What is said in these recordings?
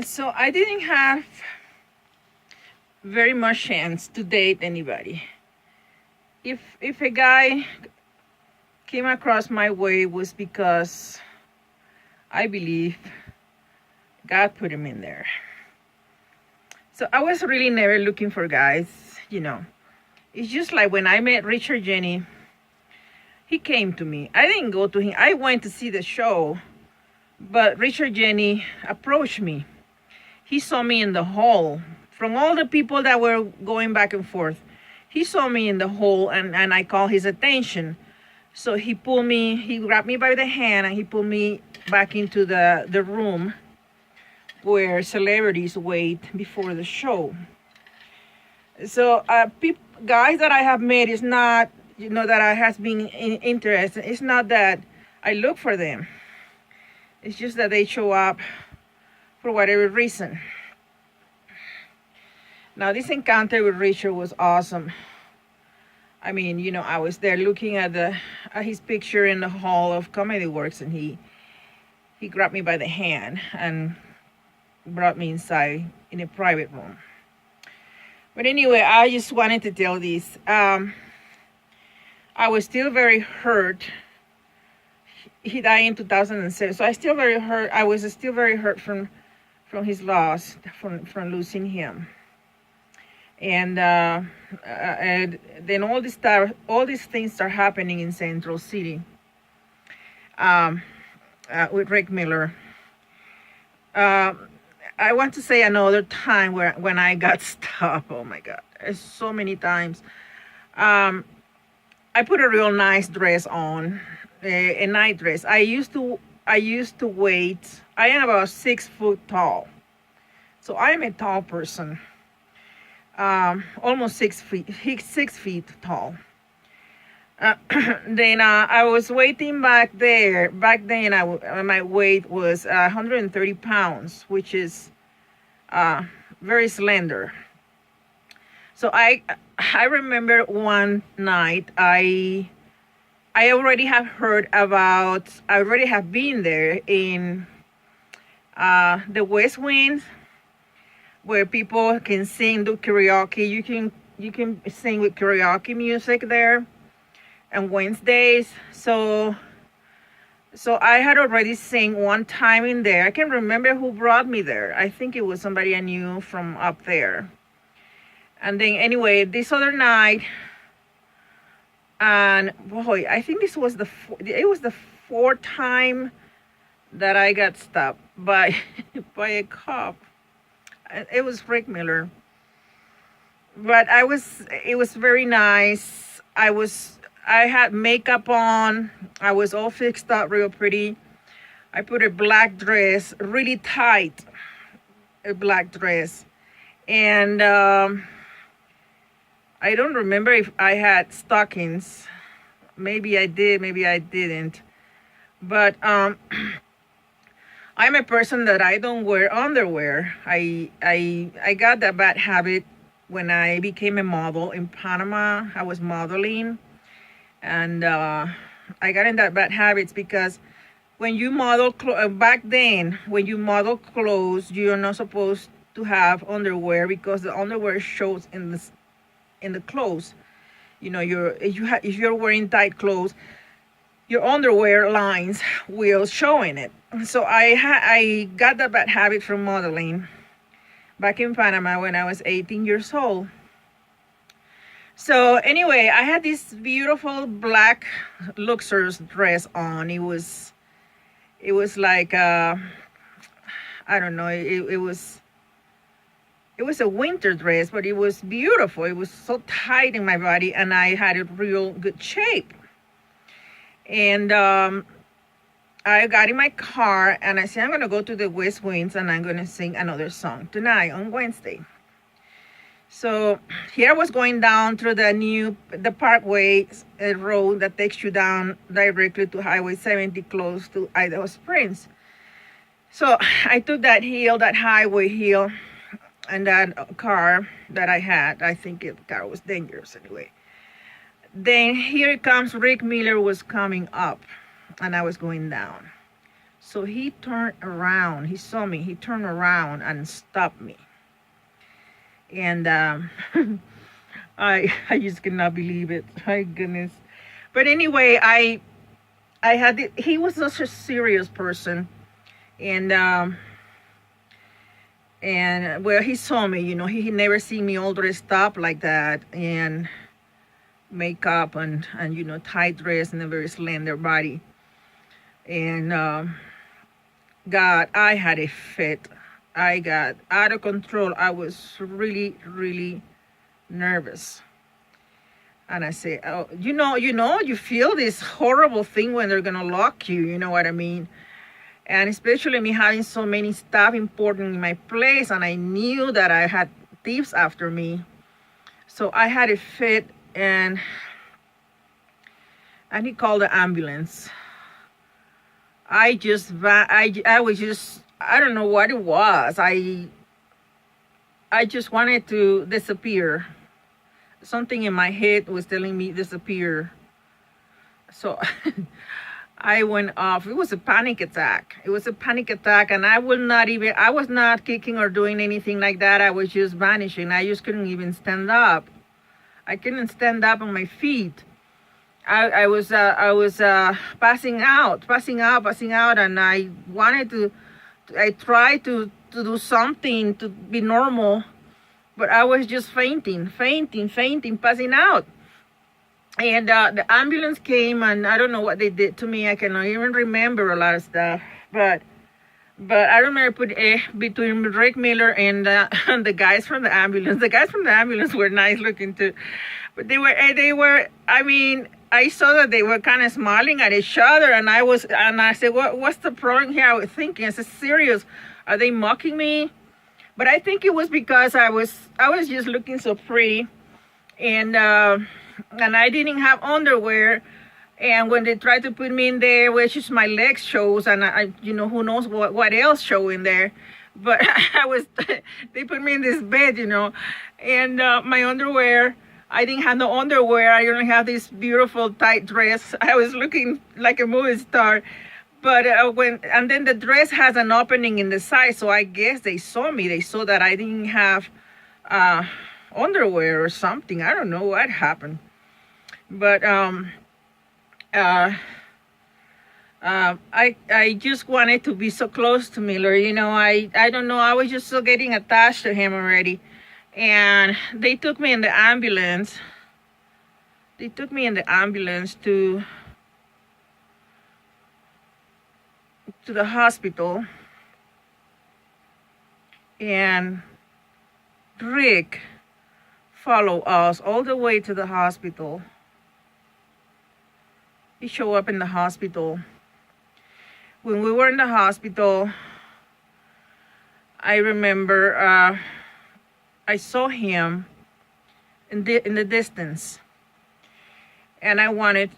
So I didn't have very much chance to date anybody. If a guy came across my way was because I believe God put him in there. So I was really never looking for guys. It's just like when I met Richard Jenny, he came to me. I didn't go to him. I went to see the show, but Richard Jenny approached me. He saw me in the hall. From all the people that were going back and forth, he saw me in the hall, and I called his attention. So he grabbed me by the hand and he pulled me back into the room where celebrities wait before the show. So guys that I have met is not, that I has been interested. It's not that I look for them. It's just that they show up for whatever reason. Now, this encounter with Richard was awesome. I mean, I was there looking at his picture in the hall of Comedy Works, and he grabbed me by the hand and brought me inside in a private room. But anyway, I just wanted to tell this. I was still very hurt. He died in 2007, so I was still very hurt from his loss, from losing him. And then all these things start happening in Central City with Rick Miller. I want to say another time when I got stopped. Oh my God, so many times. I put a real nice dress on, a night dress. I used to wait. I am about 6 foot tall, so I am a tall person. Almost 6 feet tall. Then I was waiting back there. Back then, my weight was 130 pounds, which is very slender. So I remember one night I already have been there in the West Wing, where people can sing, do karaoke. You can sing with karaoke music there on Wednesdays. So I had already sang one time in there. I can't remember who brought me there. I think it was somebody I knew from up there. And then anyway, this other night, and boy, I think it was the fourth time that I got stopped by a cop. It was Rick Miller, but it was very nice. I had makeup on. I was all fixed up real pretty. I put a black dress, really tight, a black dress. And I don't remember if I had stockings. Maybe I did, maybe I didn't. But I'm a person that I don't wear underwear. I got that bad habit when I became a model in Panama. I was modeling, and I got in that bad habits because when you model back then, when you model clothes, you're not supposed to have underwear because the underwear shows in the clothes. If you're wearing tight clothes, your underwear lines will show in it. So I got that bad habit from modeling back in Panama when I was 18 years old. So anyway, I had this beautiful black Luxors dress on. It was like I don't know. It was a winter dress, but it was beautiful. It was so tight in my body, and I had a real good shape. And I got in my car and I said, I'm going to go to the West Winds and I'm going to sing another song tonight on Wednesday. So here I was going down through the Parkway road that takes you down directly to Highway 70 close to Idaho Springs. So I took that highway hill, and that car that I had, I think the car was dangerous anyway. Then here comes Rick Miller was coming up, and I was going down. So he turned around. He saw me. He turned around and stopped me. And I just cannot believe it. My goodness. But anyway, I had he was such a serious person, and well, he saw me. He never seen me all dressed up like that, and makeup and tight dress and a very slender body. And God, I had a fit. I got out of control. I was really, really nervous. And I say, oh, you feel this horrible thing when they're gonna lock you. You know what I mean? And especially me having so many stuff important in my place, and I knew that I had thieves after me. So I had a fit, and he called the ambulance. I was just, I don't know what it was. I just wanted to disappear. Something in my head was telling me disappear. So I went off. It was a panic attack. And I was not kicking or doing anything like that. I was just vanishing. I just couldn't even stand up. I couldn't stand up on my feet. I was passing out, and I tried to do something to be normal, but I was just fainting, passing out. And the ambulance came, and I don't know what they did to me. I cannot even remember a lot of stuff, but I remember between Rick Miller and the guys from the ambulance. The guys from the ambulance were nice looking too, but they were. I mean, I saw that they were kind of smiling at each other, and I said, what's the problem here? I was thinking, is it serious? Are they mocking me? But I think it was because I was just looking so pretty, and I didn't have underwear. And when they tried to put me in there, which is my legs shows, and I who knows what else show in there, but they put me in this bed, and my underwear, I didn't have no underwear. I only have this beautiful tight dress. I was looking like a movie star, but and then the dress has an opening in the side, so I guess they saw me. They saw that I didn't have underwear or something. I don't know what happened, but I just wanted to be so close to Miller. I don't know. I was just so getting attached to him already. And they took me in the ambulance. To the hospital. And Rick followed us all the way to the hospital. He showed up in the hospital. When we were in the hospital, I remember I saw him in the distance, and I wanted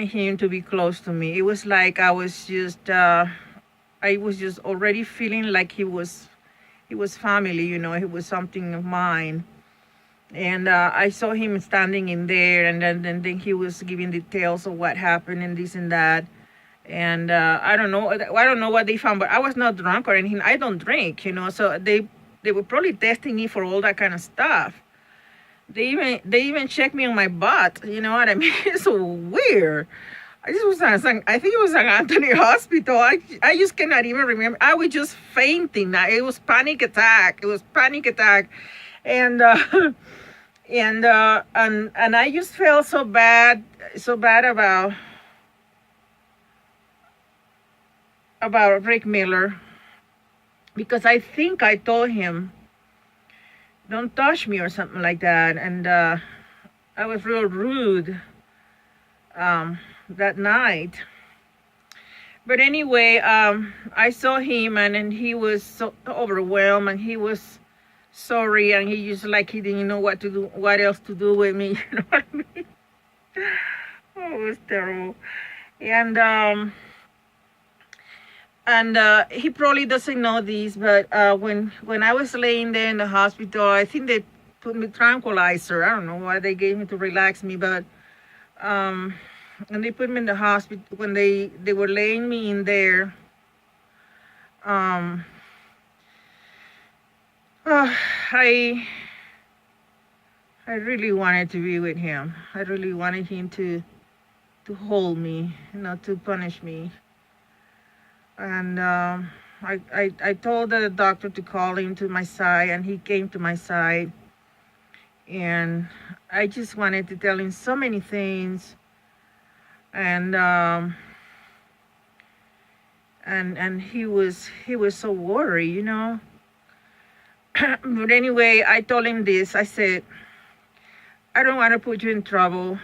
him to be close to me. It was like I was just already feeling like he was family. He was something of mine. And I saw him standing in there, and then he was giving details of what happened and this and that. And I don't know what they found, but I was not drunk or anything. I don't drink, so they were probably testing me for all that kind of stuff. They even checked me on my butt. You know what I mean? It's so weird. I think it was San Antonio Hospital. I just cannot even remember. I was just fainting. It was panic attack. And and I just felt so bad about Rick Miller, because I think I told him, don't touch me or something like that. And I was real rude that night. But anyway, I saw him, and he was so overwhelmed, and he was sorry, and he just like he didn't know what else to do with me. You know what I mean? Oh, it was terrible. And he probably doesn't know this, but when I was laying there in the hospital, I think they put me tranquilizer. I don't know why they gave me to relax me, but and they put me in the hospital. When they were laying me in there, Um, uh, I I really wanted to be with him. I really wanted him to hold me, not to punish me. And I told the doctor to call him to my side, and he came to my side. And I just wanted to tell him so many things. And and he was so worried, you know. But anyway, I told him this. I said, I don't want to put you in trouble.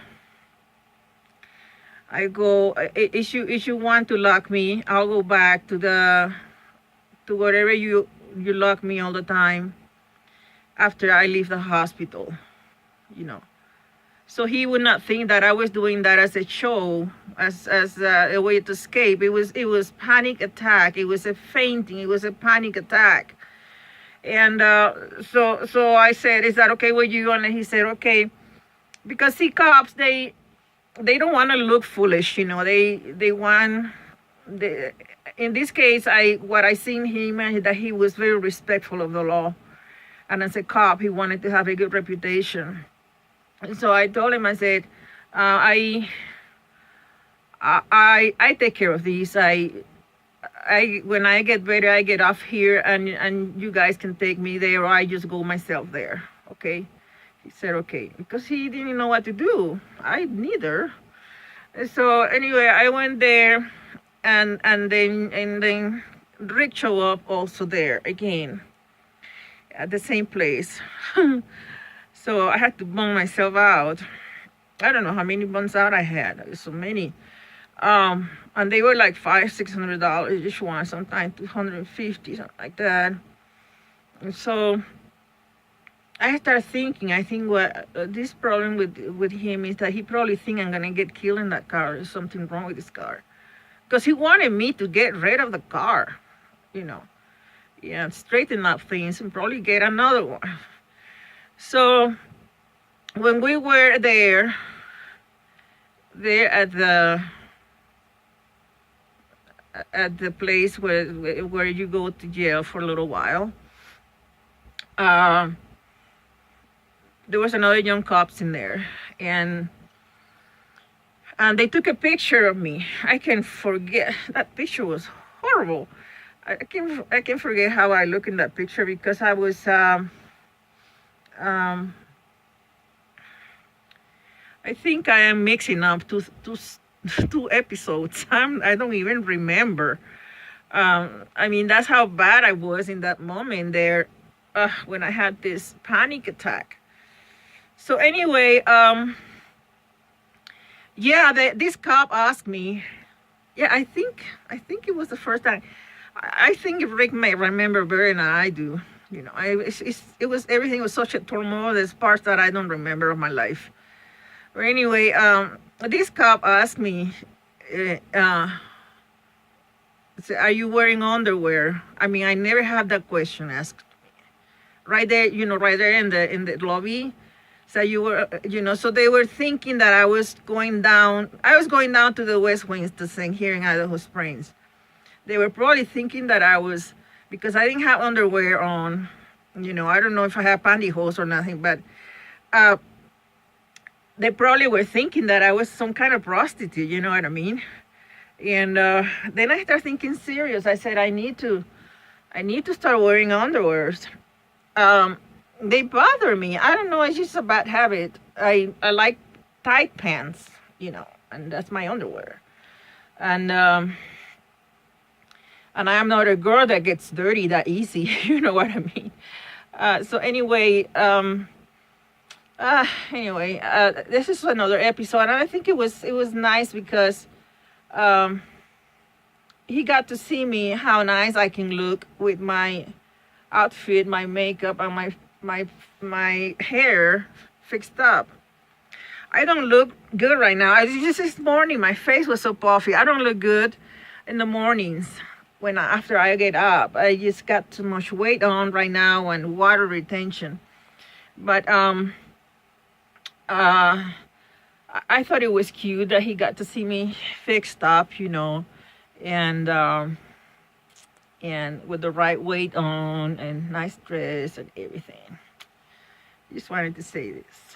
If you want to lock me, I'll go back to wherever you lock me all the time after I leave the hospital, you know. So he would not think that I was doing that as a show, as a way to escape. It was panic attack. It was a fainting. It was a panic attack. And so I said, is that okay with you? And he said, okay, because see, cops, they don't want to look foolish, you know. They want, in this case, what I seen him, that he was very respectful of the law, and as a cop, he wanted to have a good reputation. And so I told him, I said, I take care of these. When I get better, I get off here, and you guys can take me there, or I just go myself there. Okay. He said, okay, because he didn't know what to do. I neither. So anyway, I went there, and then Rick showed up also there again at the same place. So I had to bum myself out. I don't know how many bums out I had. There was so many. And they were like $500-$600 each one, sometimes $250, something like that. And so I started thinking, I think what this problem with him is that he probably think I'm gonna get killed in that car. There's something wrong with this car, because he wanted me to get rid of the car, you know, yeah, straighten up things and probably get another one. So when we were there at the place where you go to jail for a little while, there was another young cops in there, and they took a picture of me. I can forget, that picture was horrible. I can forget how I look in that picture, because I was I think I am mixing up two episodes. I don't even remember. I mean, that's how bad I was in that moment there, when I had this panic attack. So anyway, yeah, this cop asked me. Yeah, I think it was the first time. I think Rick may remember better than I do. You know, everything was such a turmoil. There's parts that I don't remember of my life. But anyway, this cop asked me, "Are you wearing underwear?" I mean, I never had that question asked. Right there, you know, right there in the lobby. So you were, you know, so they were thinking that I was going down. I was going down to the West Wings to sing here in Idaho Springs. They were probably thinking that I was, because I didn't have underwear on. You know, I don't know if I had pantyhose or nothing, but they probably were thinking that I was some kind of prostitute. You know what I mean? And then I started thinking serious. I said, I need to start wearing underwears. They bother me. I don't know. It's just a bad habit. I like tight pants, you know, and that's my underwear. And I am not a girl that gets dirty that easy. You know what I mean? So anyway, this is another episode, and I think it was nice because he got to see me how nice I can look with my outfit, my makeup, and my hair fixed up. I don't look good right now. Just this morning, my face was so puffy. I don't look good in the mornings after I get up. I just got too much weight on right now and water retention. But I thought it was cute that he got to see me fixed up, you know, and and with the right weight on and nice dress and everything. Just wanted to say this.